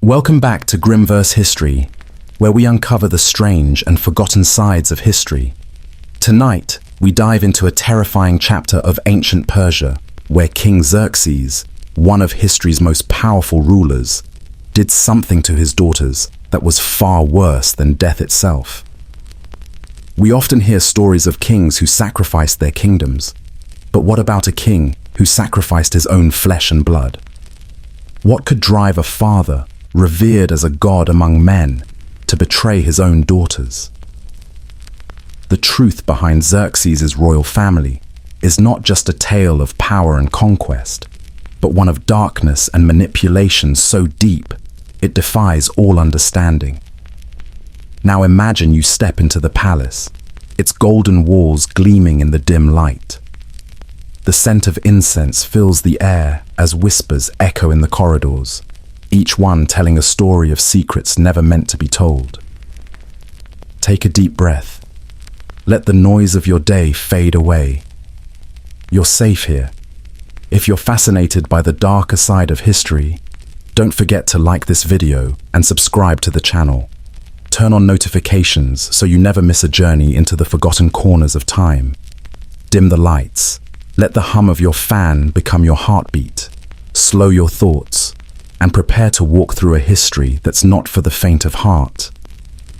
Welcome back to Grimverse History, where we uncover the strange and forgotten sides of history. Tonight, we dive into a terrifying chapter of ancient Persia, where King Xerxes, one of history's most powerful rulers, did something to his daughters that was far worse than death itself. We often hear stories of kings who sacrificed their kingdoms, but what about a king who sacrificed his own flesh and blood? What could drive a father, revered as a god among men, to betray his own daughters? The truth behind Xerxes' royal family is not just a tale of power and conquest, but one of darkness and manipulation so deep it defies all understanding. Now imagine you step into the palace, its golden walls gleaming in the dim light. The scent of incense fills the air as whispers echo in the corridors, each one telling a story of secrets never meant to be told. Take a deep breath. Let the noise of your day fade away. You're safe here. If you're fascinated by the darker side of history, don't forget to like this video and subscribe to the channel. Turn on notifications so you never miss a journey into the forgotten corners of time. Dim the lights. Let the hum of your fan become your heartbeat. Slow your thoughts and prepare to walk through a history that's not for the faint of heart.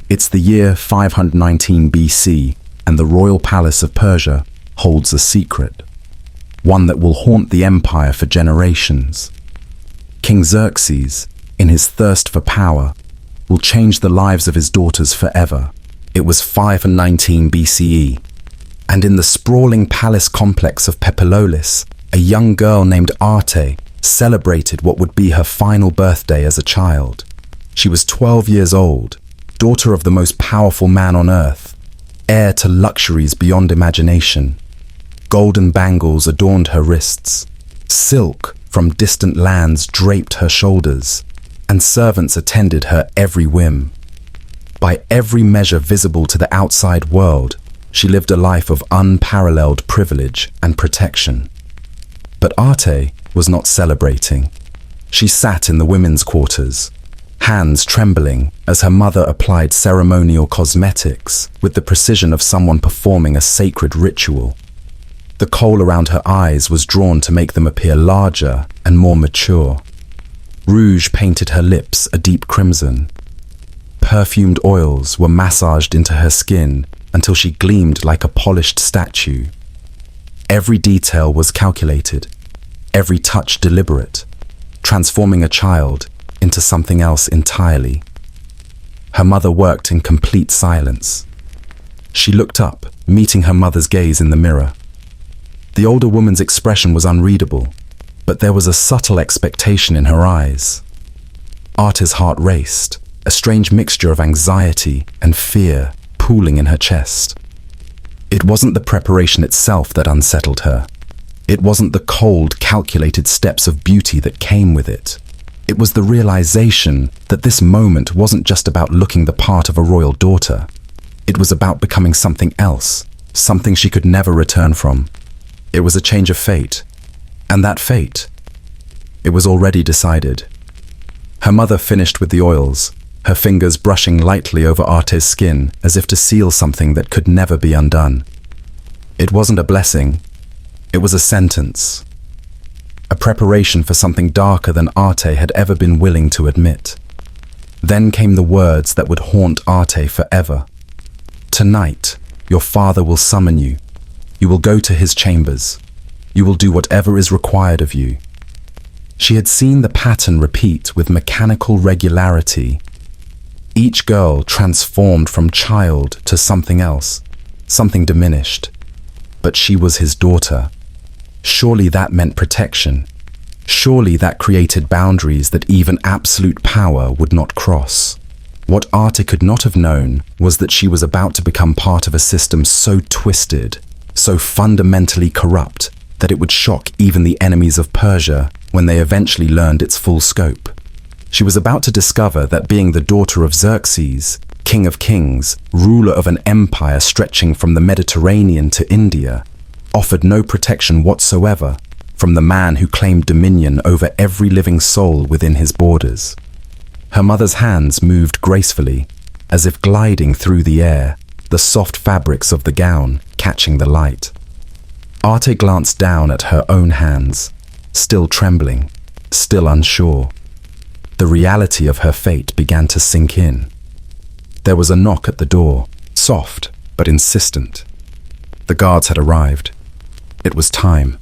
It's the year 519 BC, and the royal palace of Persia holds a secret, one that will haunt the empire for generations. King Xerxes, in his thirst for power, will change the lives of his daughters forever. It was 519 BCE, and in the sprawling palace complex of Pepilolis, a young girl named Arte celebrated what would be her final birthday as a child. She was 12 years old, daughter of the most powerful man on earth, heir to luxuries beyond imagination. Golden bangles adorned her wrists, silk from distant lands draped her shoulders, and servants attended her every whim. By every measure visible to the outside world, she lived a life of unparalleled privilege and protection. But Arte was not celebrating. She sat in the women's quarters, hands trembling as her mother applied ceremonial cosmetics with the precision of someone performing a sacred ritual. The kohl around her eyes was drawn to make them appear larger and more mature. Rouge painted her lips a deep crimson. Perfumed oils were massaged into her skin until she gleamed like a polished statue. Every detail was calculated, every touch deliberate, transforming a child into something else entirely. Her mother worked in complete silence. She looked up, meeting her mother's gaze in the mirror. The older woman's expression was unreadable, but there was a subtle expectation in her eyes. Arte's heart raced, a strange mixture of anxiety and fear pooling in her chest. It wasn't the preparation itself that unsettled her. It wasn't the cold, calculated steps of beauty that came with it. It was the realization that this moment wasn't just about looking the part of a royal daughter. It was about becoming something else, something she could never return from. It was a change of fate. And that fate, it was already decided. Her mother finished with the oils, her fingers brushing lightly over Arte's skin as if to seal something that could never be undone. It wasn't a blessing, it was a sentence. A preparation for something darker than Arte had ever been willing to admit. Then came the words that would haunt Arte forever. Tonight, your father will summon you. You will go to his chambers. You will do whatever is required of you. She had seen the pattern repeat with mechanical regularity. Each girl transformed from child to something else, something diminished. But she was his daughter. Surely that meant protection. Surely that created boundaries that even absolute power would not cross. What Arte could not have known was that she was about to become part of a system so twisted, so fundamentally corrupt, that it would shock even the enemies of Persia when they eventually learned its full scope. She was about to discover that being the daughter of Xerxes, king of kings, ruler of an empire stretching from the Mediterranean to India, offered no protection whatsoever from the man who claimed dominion over every living soul within his borders. Her mother's hands moved gracefully, as if gliding through the air, the soft fabrics of the gown catching the light. Ate glanced down at her own hands, still trembling, still unsure. The reality of her fate began to sink in. There was a knock at the door, soft but insistent. The guards had arrived. It was time.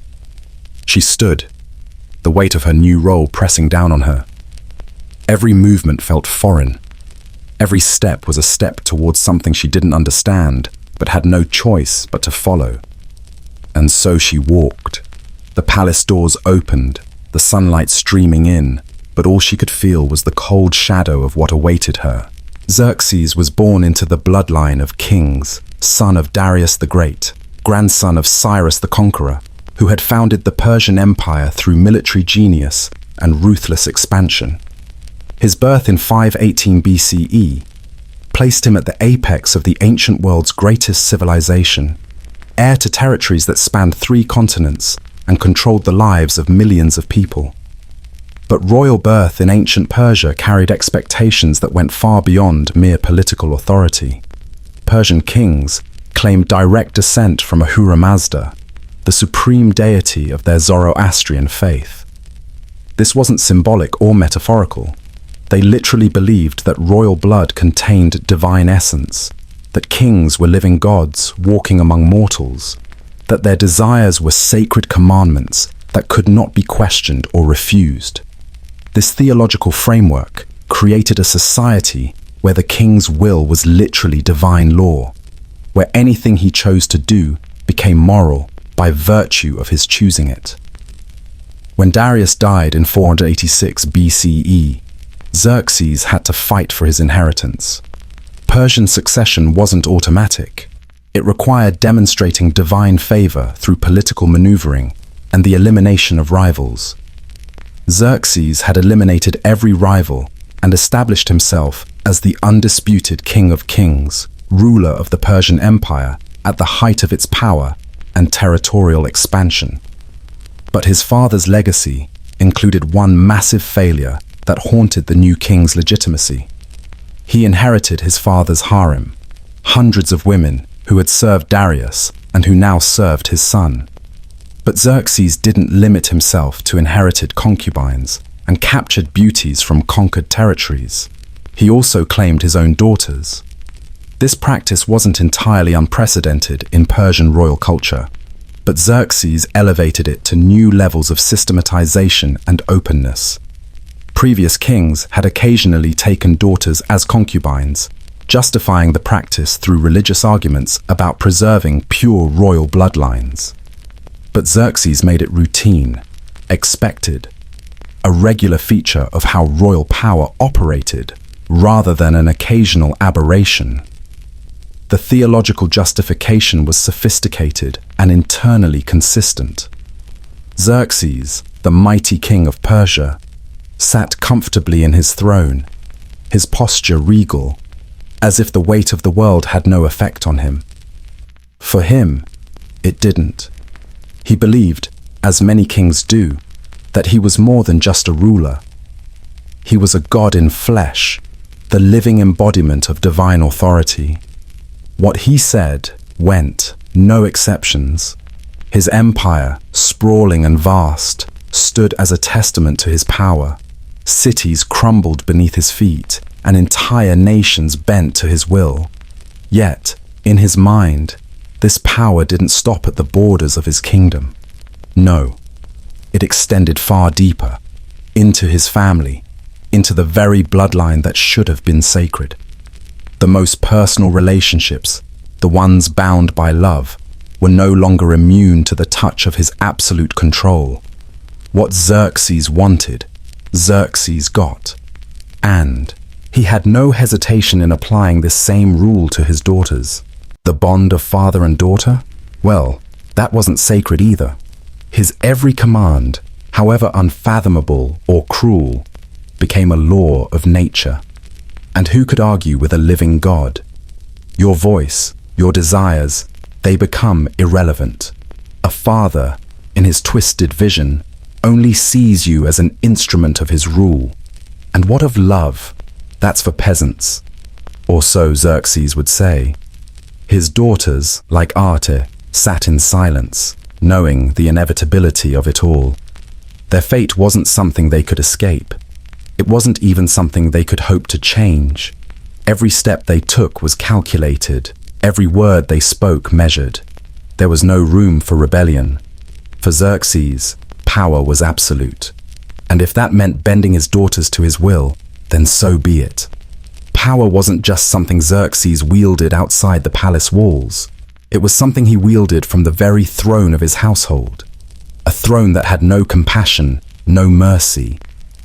She stood, the weight of her new role pressing down on her. Every movement felt foreign. Every step was a step towards something she didn't understand, but had no choice but to follow. And so she walked. The palace doors opened, the sunlight streaming in, but all she could feel was the cold shadow of what awaited her. Xerxes was born into the bloodline of kings, son of Darius the Great, grandson of Cyrus the Conqueror, who had founded the Persian Empire through military genius and ruthless expansion. His birth in 518 BCE placed him at the apex of the ancient world's greatest civilization, heir to territories that spanned 3 continents and controlled the lives of millions of people. But royal birth in ancient Persia carried expectations that went far beyond mere political authority. Persian kings claimed direct descent from Ahura Mazda, the supreme deity of their Zoroastrian faith. This wasn't symbolic or metaphorical. They literally believed that royal blood contained divine essence, that kings were living gods walking among mortals, that their desires were sacred commandments that could not be questioned or refused. This theological framework created a society where the king's will was literally divine law, where anything he chose to do became moral by virtue of his choosing it. When Darius died in 486 BCE, Xerxes had to fight for his inheritance. Persian succession wasn't automatic. It required demonstrating divine favor through political maneuvering and the elimination of rivals. Xerxes had eliminated every rival and established himself as the undisputed king of kings, ruler of the Persian Empire at the height of its power and territorial expansion. But his father's legacy included one massive failure that haunted the new king's legitimacy. He inherited his father's harem, hundreds of women who had served Darius and who now served his son. But Xerxes didn't limit himself to inherited concubines and captured beauties from conquered territories. He also claimed his own daughters. This practice wasn't entirely unprecedented in Persian royal culture, but Xerxes elevated it to new levels of systematization and openness. Previous kings had occasionally taken daughters as concubines, justifying the practice through religious arguments about preserving pure royal bloodlines. But Xerxes made it routine, expected, a regular feature of how royal power operated, rather than an occasional aberration. The theological justification was sophisticated and internally consistent. Xerxes, the mighty king of Persia, sat comfortably in his throne, his posture regal, as if the weight of the world had no effect on him. For him, it didn't. He believed, as many kings do, that he was more than just a ruler. He was a god in flesh, the living embodiment of divine authority. What he said went, no exceptions. His empire, sprawling and vast, stood as a testament to his power. Cities crumbled beneath his feet, and entire nations bent to his will. Yet, in his mind, this power didn't stop at the borders of his kingdom. No, it extended far deeper, into his family, into the very bloodline that should have been sacred. The most personal relationships, the ones bound by love, were no longer immune to the touch of his absolute control. What Xerxes wanted, Xerxes got. And he had no hesitation in applying this same rule to his daughters. The bond of father and daughter? Well, that wasn't sacred either. His every command, however unfathomable or cruel, became a law of nature. And who could argue with a living God? Your voice, your desires, they become irrelevant. A father, in his twisted vision, only sees you as an instrument of his rule. And what of love, That's for peasants. Or so Xerxes would say. His daughters, like Arte, sat in silence, knowing the inevitability of it all. Their fate wasn't something they could escape. It wasn't even something they could hope to change. Every step they took was calculated, every word they spoke measured. There was no room for rebellion. For Xerxes, power was absolute. And if that meant bending his daughters to his will, then so be it. Power wasn't just something Xerxes wielded outside the palace walls. It was something he wielded from the very throne of his household. A throne that had no compassion, no mercy,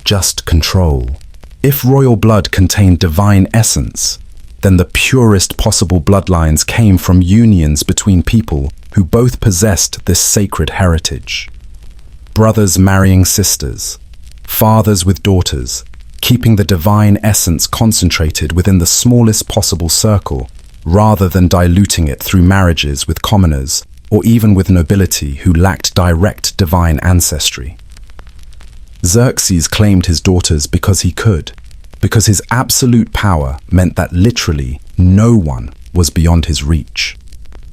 just control. If royal blood contained divine essence, then the purest possible bloodlines came from unions between people who both possessed this sacred heritage. Brothers marrying sisters, fathers with daughters, keeping the divine essence concentrated within the smallest possible circle, rather than diluting it through marriages with commoners or even with nobility who lacked direct divine ancestry. Xerxes claimed his daughters because he could, because his absolute power meant that literally no one was beyond his reach.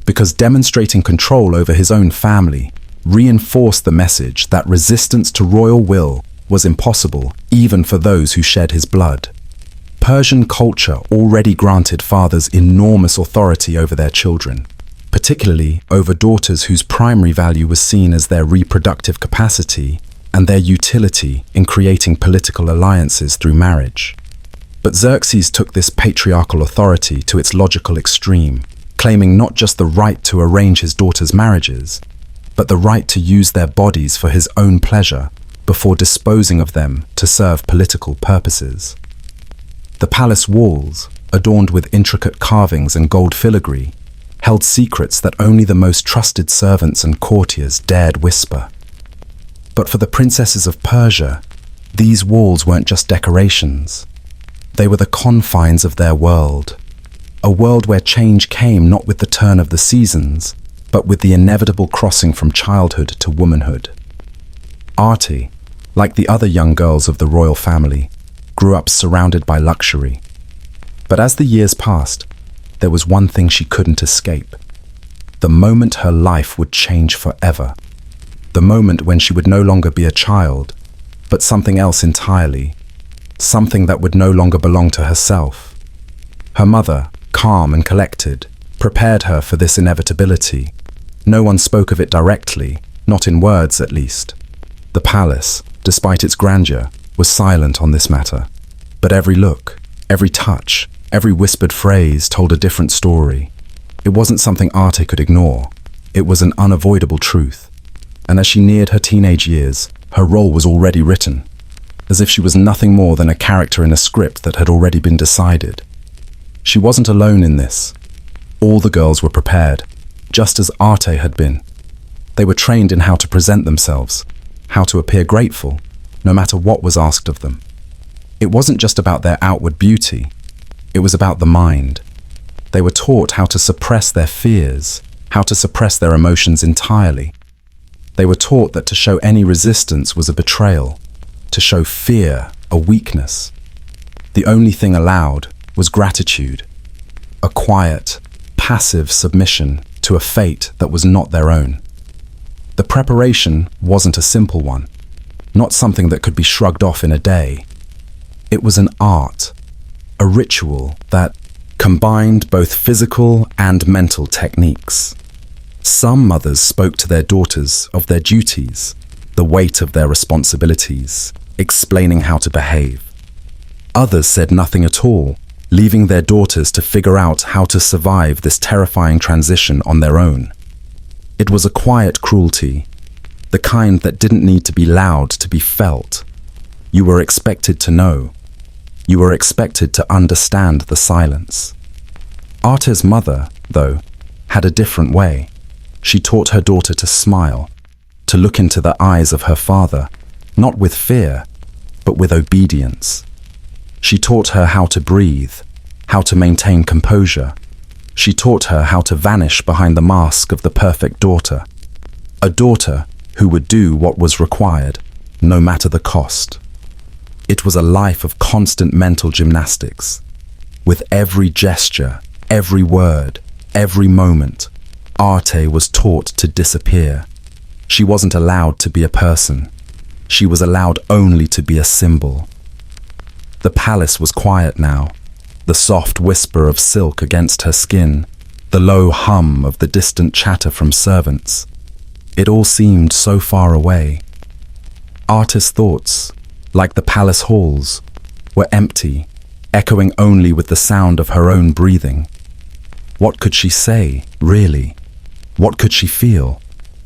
Because demonstrating control over his own family reinforced the message that resistance to royal will was impossible even for those who shed his blood. Persian culture already granted fathers enormous authority over their children, particularly over daughters whose primary value was seen as their reproductive capacity and their utility in creating political alliances through marriage. But Xerxes took this patriarchal authority to its logical extreme, claiming not just the right to arrange his daughters' marriages, but the right to use their bodies for his own pleasure before disposing of them to serve political purposes. The palace walls, adorned with intricate carvings and gold filigree, held secrets that only the most trusted servants and courtiers dared whisper. But for the princesses of Persia, these walls weren't just decorations. They were the confines of their world, a world where change came not with the turn of the seasons, but with the inevitable crossing from childhood to womanhood. Arte, like the other young girls of the royal family, grew up surrounded by luxury. But as the years passed, there was one thing she couldn't escape. The moment her life would change forever. The moment when she would no longer be a child, but something else entirely. Something that would no longer belong to herself. Her mother, calm and collected, prepared her for this inevitability. No one spoke of it directly, not in words at least. The palace, despite its grandeur, was silent on this matter. But every look, every touch, every whispered phrase told a different story. It wasn't something Arte could ignore. It was an unavoidable truth. And as she neared her teenage years, her role was already written, as if she was nothing more than a character in a script that had already been decided. She wasn't alone in this. All the girls were prepared, just as Arte had been. They were trained in how to present themselves, how to appear grateful, no matter what was asked of them. It wasn't just about their outward beauty. It was about the mind. They were taught how to suppress their fears, how to suppress their emotions entirely. They were taught that to show any resistance was a betrayal, to show fear a weakness. The only thing allowed was gratitude, a quiet, passive submission to a fate that was not their own. The preparation wasn't a simple one, not something that could be shrugged off in a day. It was an art, a ritual that combined both physical and mental techniques. Some mothers spoke to their daughters of their duties, the weight of their responsibilities, explaining how to behave. Others said nothing at all, leaving their daughters to figure out how to survive this terrifying transition on their own. It was a quiet cruelty, the kind that didn't need to be loud to be felt. You were expected to know. You were expected to understand the silence. Arte's mother, though, had a different way. She taught her daughter to smile, to look into the eyes of her father, not with fear, but with obedience. She taught her how to breathe, how to maintain composure. She taught her how to vanish behind the mask of the perfect daughter, a daughter who would do what was required, no matter the cost. It was a life of constant mental gymnastics. With every gesture, every word, every moment, Arte was taught to disappear. She wasn't allowed to be a person. She was allowed only to be a symbol. The palace was quiet now, the soft whisper of silk against her skin, the low hum of the distant chatter from servants. It all seemed so far away. Arte's thoughts, like the palace halls, were empty, echoing only with the sound of her own breathing. What could she say, really? What could she feel?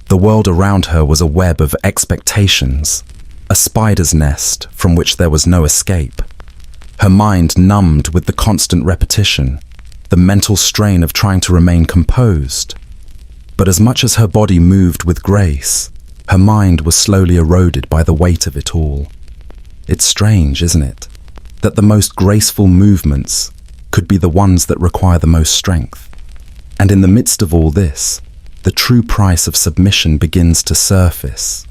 The world around her was a web of expectations, a spider's nest from which there was no escape. Her mind numbed with the constant repetition, the mental strain of trying to remain composed. But as much as her body moved with grace, her mind was slowly eroded by the weight of it all. It's strange, isn't it, that the most graceful movements could be the ones that require the most strength. And in the midst of all this, the true price of submission begins to surface.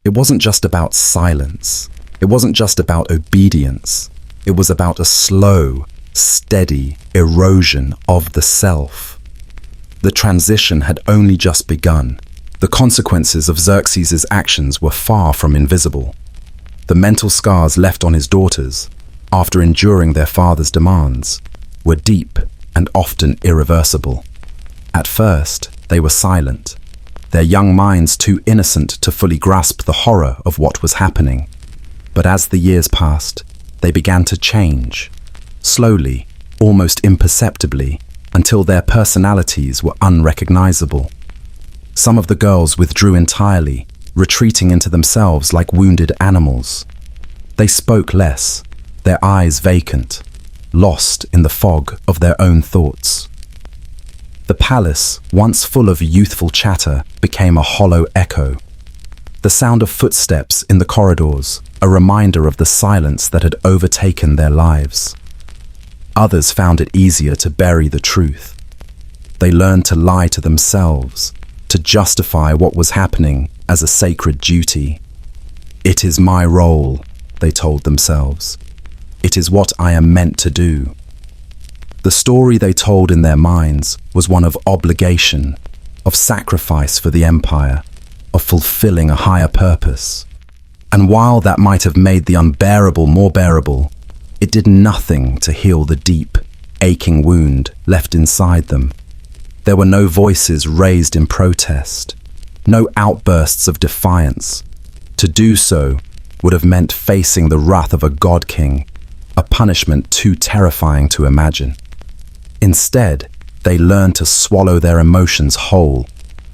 It wasn't just about silence. It wasn't just about obedience. It was about a slow, steady erosion of the self. The transition had only just begun. The consequences of Xerxes' actions were far from invisible. The mental scars left on his daughters, after enduring their father's demands, were deep and often irreversible. At first, they were silent, their young minds too innocent to fully grasp the horror of what was happening. But as the years passed, they began to change, slowly, almost imperceptibly, until their personalities were unrecognizable. Some of the girls withdrew entirely, retreating into themselves like wounded animals. They spoke less, their eyes vacant, lost in the fog of their own thoughts. The palace, once full of youthful chatter, became a hollow echo. The sound of footsteps in the corridors, a reminder of the silence that had overtaken their lives. Others found it easier to bury the truth. They learned to lie to themselves, to justify what was happening as a sacred duty. "It is my role," they told themselves. "It is what I am meant to do." The story they told in their minds was one of obligation, of sacrifice for the empire, of fulfilling a higher purpose. And while that might have made the unbearable more bearable, it did nothing to heal the deep, aching wound left inside them. There were no voices raised in protest, no outbursts of defiance. To do so would have meant facing the wrath of a god-king, a punishment too terrifying to imagine. Instead, they learned to swallow their emotions whole,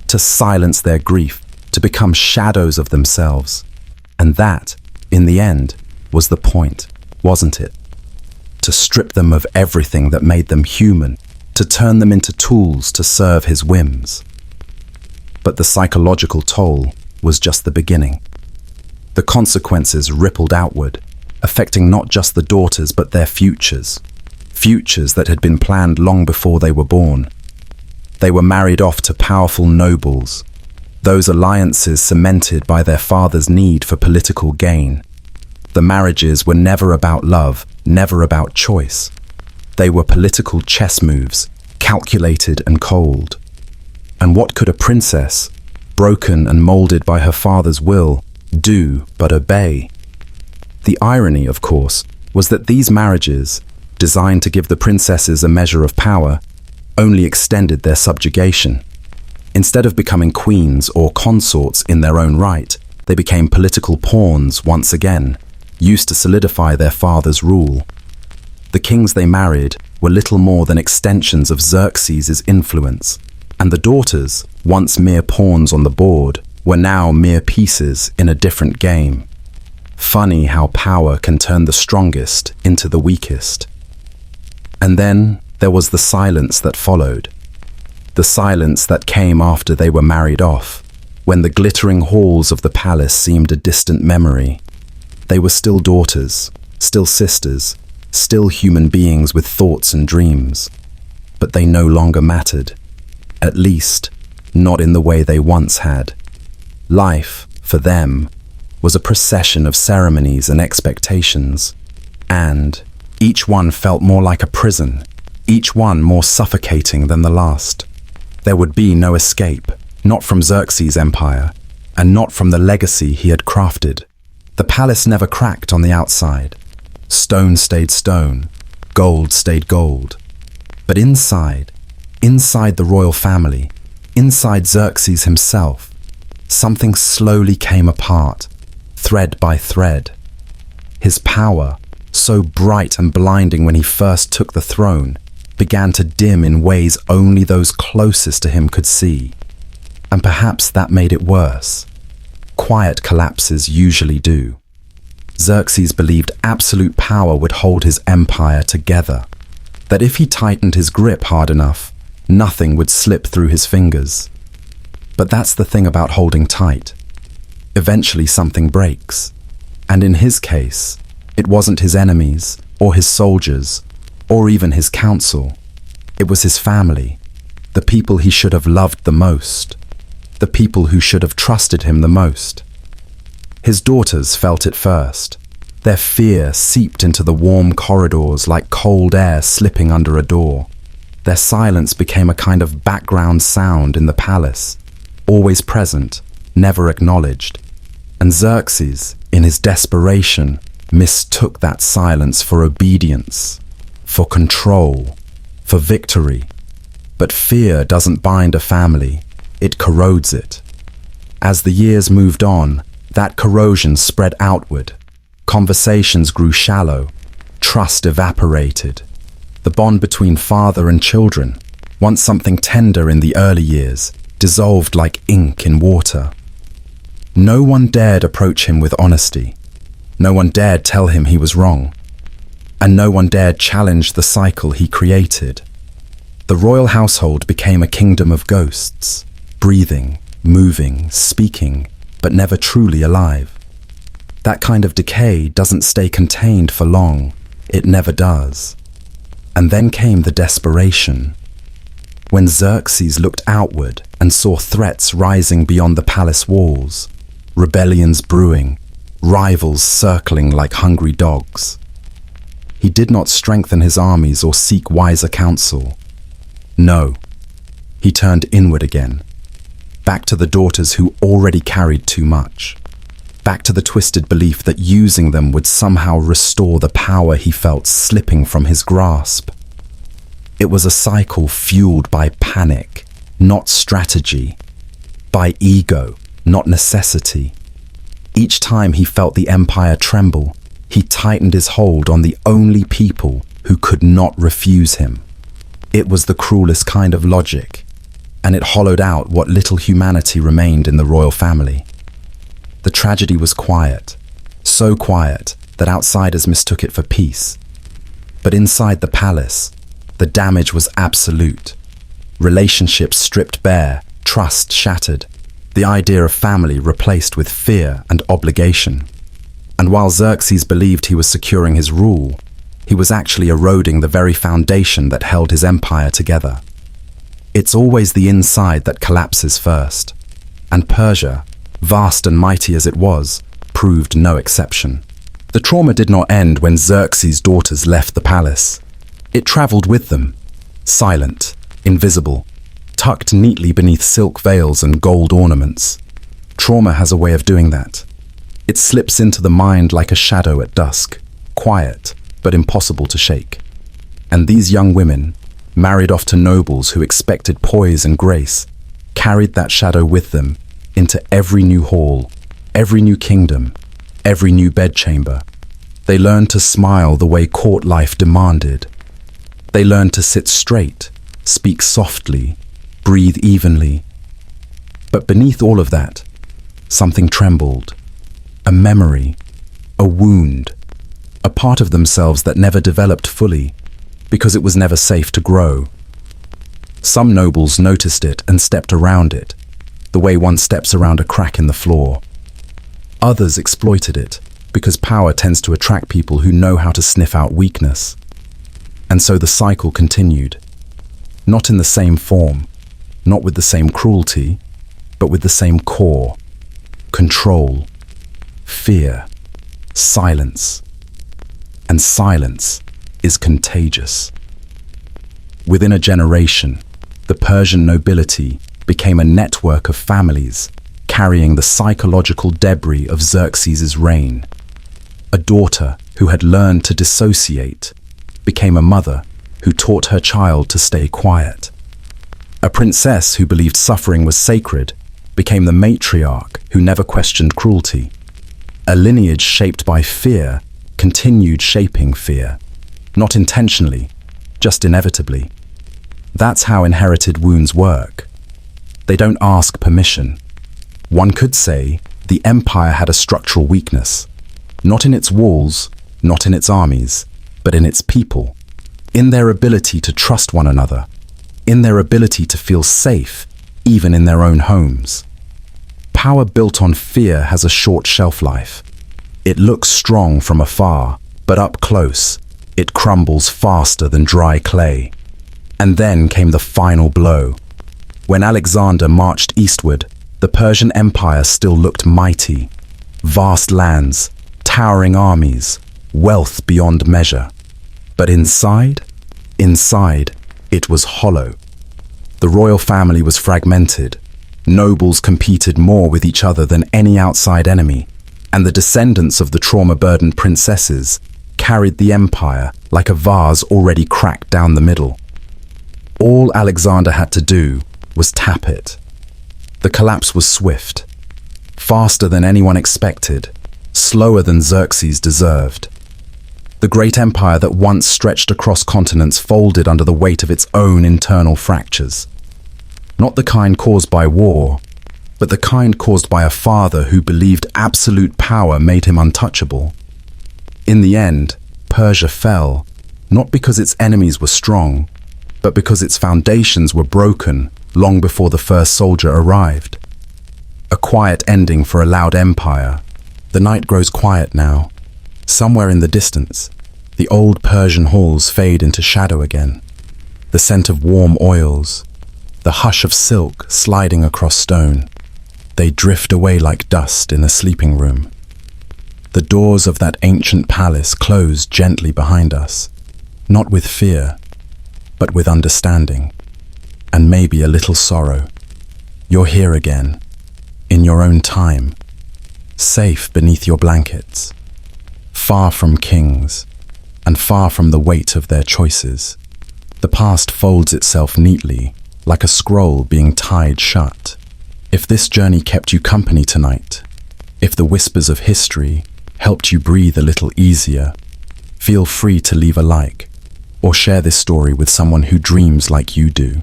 to silence their grief, to become shadows of themselves. And that, in the end, was the point, wasn't it? To strip them of everything that made them human, to turn them into tools to serve his whims. But the psychological toll was just the beginning. The consequences rippled outward, affecting not just the daughters but their futures. Futures that had been planned long before they were born. They were married off to powerful nobles, those alliances cemented by their father's need for political gain. The marriages were never about love, never about choice. They were political chess moves, calculated and cold. And what could a princess, broken and molded by her father's will, do but obey? The irony, of course, was that these marriages, designed to give the princesses a measure of power, only extended their subjugation. Instead of becoming queens or consorts in their own right, they became political pawns once again, used to solidify their father's rule. The kings they married were little more than extensions of Xerxes' influence, and the daughters, once mere pawns on the board, were now mere pieces in a different game. Funny how power can turn the strongest into the weakest. And then there was the silence that followed. The silence that came after they were married off, when the glittering halls of the palace seemed a distant memory. They were still daughters, still sisters, still human beings with thoughts and dreams. But they no longer mattered. At least, not in the way they once had. Life, for them, was a procession of ceremonies and expectations, and each one felt more like a prison, each one more suffocating than the last. There would be no escape, not from Xerxes' empire, and not from the legacy he had crafted. The palace never cracked on the outside. Stone stayed stone, gold stayed gold. But inside the royal family, inside Xerxes himself, something slowly came apart, thread by thread. His power, so bright and blinding when he first took the throne, began to dim in ways only those closest to him could see. And perhaps that made it worse. Quiet collapses usually do. Xerxes believed absolute power would hold his empire together, that if he tightened his grip hard enough, nothing would slip through his fingers. But that's the thing about holding tight. Eventually something breaks. And in his case, it wasn't his enemies, or his soldiers, or even his council. It was his family, the people he should have loved the most, the people who should have trusted him the most. His daughters felt it first. Their fear seeped into the warm corridors like cold air slipping under a door. Their silence became a kind of background sound in the palace, always present, never acknowledged. And Xerxes, in his desperation, mistook that silence for obedience, for control, for victory. But fear doesn't bind a family, it corrodes it. As the years moved on, that corrosion spread outward. Conversations grew shallow, trust evaporated. The bond between father and children, once something tender in the early years, dissolved like ink in water. No one dared approach him with honesty. No one dared tell him he was wrong. And no one dared challenge the cycle he created. The royal household became a kingdom of ghosts, breathing, moving, speaking, but never truly alive. That kind of decay doesn't stay contained for long. It never does. And then came the desperation. When Xerxes looked outward and saw threats rising beyond the palace walls, rebellions brewing, rivals circling like hungry dogs, he did not strengthen his armies or seek wiser counsel. No, he turned inward again, back to the daughters who already carried too much, back to the twisted belief that using them would somehow restore the power he felt slipping from his grasp. It was a cycle fueled by panic, not strategy, by ego, not necessity. Each time he felt the empire tremble, he tightened his hold on the only people who could not refuse him. It was the cruelest kind of logic, and it hollowed out what little humanity remained in the royal family. The tragedy was quiet, so quiet that outsiders mistook it for peace. But inside the palace, the damage was absolute. Relationships stripped bare, trust shattered, the idea of family replaced with fear and obligation. And while Xerxes believed he was securing his rule, he was actually eroding the very foundation that held his empire together. It's always the inside that collapses first, and Persia, vast and mighty as it was, proved no exception. The trauma did not end when Xerxes' daughters left the palace. It traveled with them, silent, invisible, tucked neatly beneath silk veils and gold ornaments. Trauma has a way of doing that. It slips into the mind like a shadow at dusk, quiet, but impossible to shake. And these young women, married off to nobles who expected poise and grace, carried that shadow with them into every new hall, every new kingdom, every new bedchamber. They learned to smile the way court life demanded. They learned to sit straight, speak softly, breathe evenly. But beneath all of that, something trembled. A memory, a wound, a part of themselves that never developed fully because it was never safe to grow. Some nobles noticed it and stepped around it, the way one steps around a crack in the floor. Others exploited it because power tends to attract people who know how to sniff out weakness. And so the cycle continued, not in the same form, not with the same cruelty, but with the same core, control. fear, silence. And silence is contagious. Within a generation, the Persian nobility became a network of families carrying the psychological debris of Xerxes' reign. A daughter who had learned to dissociate became a mother who taught her child to stay quiet. A princess who believed suffering was sacred became the matriarch who never questioned cruelty. A lineage shaped by fear continued shaping fear, not intentionally, just inevitably. That's how inherited wounds work. They don't ask permission. One could say the empire had a structural weakness, not in its walls, not in its armies, but in its people, in their ability to trust one another, in their ability to feel safe, even in their own homes. Power built on fear has a short shelf life. It looks strong from afar, but up close, it crumbles faster than dry clay. And then came the final blow. When Alexander marched eastward, the Persian Empire still looked mighty. Vast lands, towering armies, wealth beyond measure. But inside, it was hollow. The royal family was fragmented. Nobles competed more with each other than any outside enemy, and the descendants of the trauma-burdened princesses carried the empire like a vase already cracked down the middle. All Alexander had to do was tap it. The collapse was swift, faster than anyone expected, slower than Xerxes deserved. The great empire that once stretched across continents folded under the weight of its own internal fractures. Not the kind caused by war, but the kind caused by a father who believed absolute power made him untouchable. In the end, Persia fell, not because its enemies were strong, but because its foundations were broken long before the first soldier arrived. A quiet ending for a loud empire. The night grows quiet now. Somewhere in the distance, the old Persian halls fade into shadow again. The scent of warm oils, the hush of silk sliding across stone. They drift away like dust in a sleeping room. The doors of that ancient palace close gently behind us, not with fear, but with understanding, and maybe a little sorrow. You're here again, in your own time, safe beneath your blankets, far from kings, and far from the weight of their choices. The past folds itself neatly, like a scroll being tied shut. If this journey kept you company tonight, if the whispers of history helped you breathe a little easier, feel free to leave a like, or share this story with someone who dreams like you do.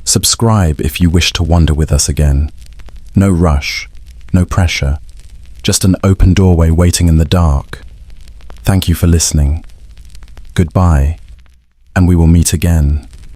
Subscribe if you wish to wander with us again. No rush, no pressure, just an open doorway waiting in the dark. Thank you for listening. Goodbye, and we will meet again.